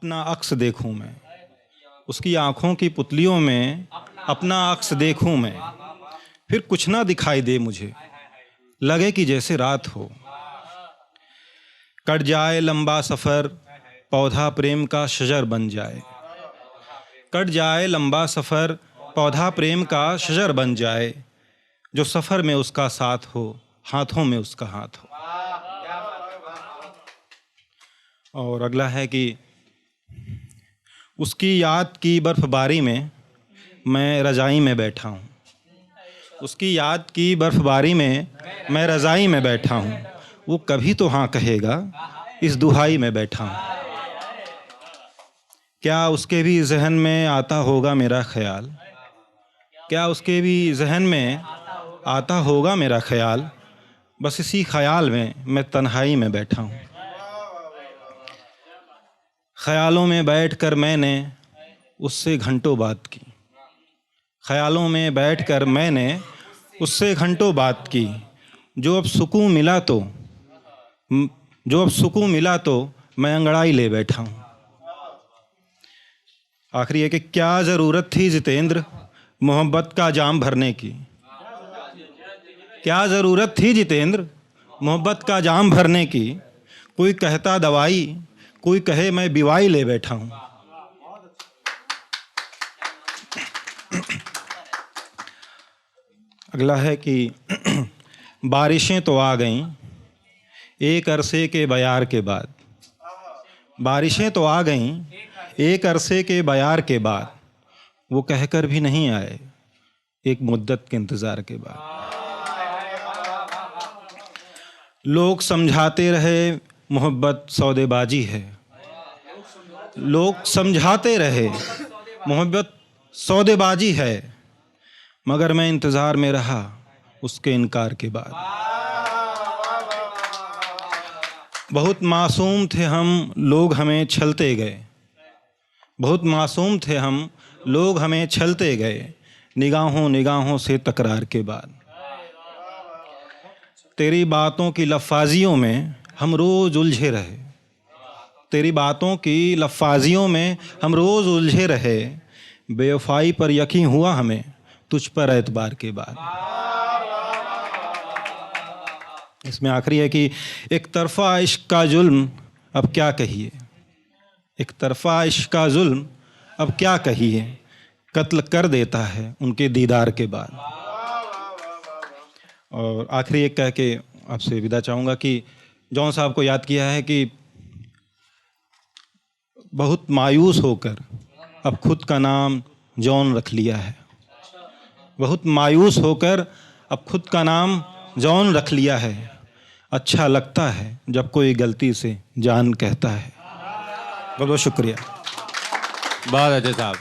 अपना अक्स देखूं मैं, उसकी आँखों की पुतलियों में अपना अक्स देखूं मैं, फिर कुछ ना दिखाई दे मुझे, लगे कि जैसे रात हो। कट जाए लंबा सफ़र, पौधा प्रेम का शजर बन जाए। कट जाए लंबा सफ़र, पौधा प्रेम का शजर बन जाए। जो सफ़र में उसका साथ हो, हाथों में उसका हाथ हो। और अगला है कि उसकी याद की बर्फ़बारी में मैं रज़ाई में बैठा हूँ। उसकी याद की बर्फ़बारी में मैं रज़ाई में बैठा हूँ। वो कभी तो हाँ कहेगा, इस दुहाई में बैठा हूँ। क्या उसके भी जहन में आता होगा मेरा ख्याल? क्या उसके भी जहन में आता होगा मेरा ख्याल? बस इसी ख्याल में मैं तन्हाई में बैठा हूँ। ख्यालों में बैठकर मैंने उससे घंटों बात की। ख्यालों में बैठकर मैंने उससे घंटों बात की। जो अब सुकून मिला तो मैं अंगड़ाई ले बैठा हूँ। आखिरी है कि क्या ज़रूरत थी जितेंद्र मोहब्बत का जाम भरने की? क्या ज़रूरत थी जितेंद्र मोहब्बत का जाम भरने की? कोई कहता दवाई, कोई कहे मैं बीवाई ले बैठा हूँ। अगला है कि बारिशें तो आ गईं एक अरसे के बयार के बाद। बारिशें तो आ गईं एक अरसे के बयार के बाद। वो कहकर भी नहीं आए एक मुद्दत के इंतज़ार के बाद। लोग समझाते रहे मोहब्बत सौदेबाजी है। लोग समझाते रहे मोहब्बत सौदेबाजी है, मगर मैं इंतज़ार में रहा उसके इनकार के बाद। बहुत मासूम थे हम, लोग हमें छलते गए। बहुत मासूम थे हम, लोग हमें छलते गए, निगाहों निगाहों से तकरार के बाद। तेरी बातों की लफ़ाजियों में हम रोज़ उलझे रहे। तेरी बातों की लफ़ाजियों में हम रोज़ उलझे रहे। बेवफाई पर यकीन हुआ हमें तुझ पर एतबार के बाद। इसमें आखिरी है कि एक तरफ़ा इश्क का जुल्म अब क्या कहिए। एक तरफ़ा इश्क का जुल्म अब क्या कहिए, कत्ल कर देता है उनके दीदार के बाद। और आखिरी एक कह के आपसे विदा चाहूँगा कि जौन साहब को याद किया है कि बहुत मायूस होकर अब खुद का नाम जॉन रख लिया है। बहुत मायूस होकर अब खुद का नाम जॉन रख लिया है। अच्छा लगता है जब कोई गलती से जान कहता है। बहुत बहुत शुक्रिया। बहुत अच्छे साहब।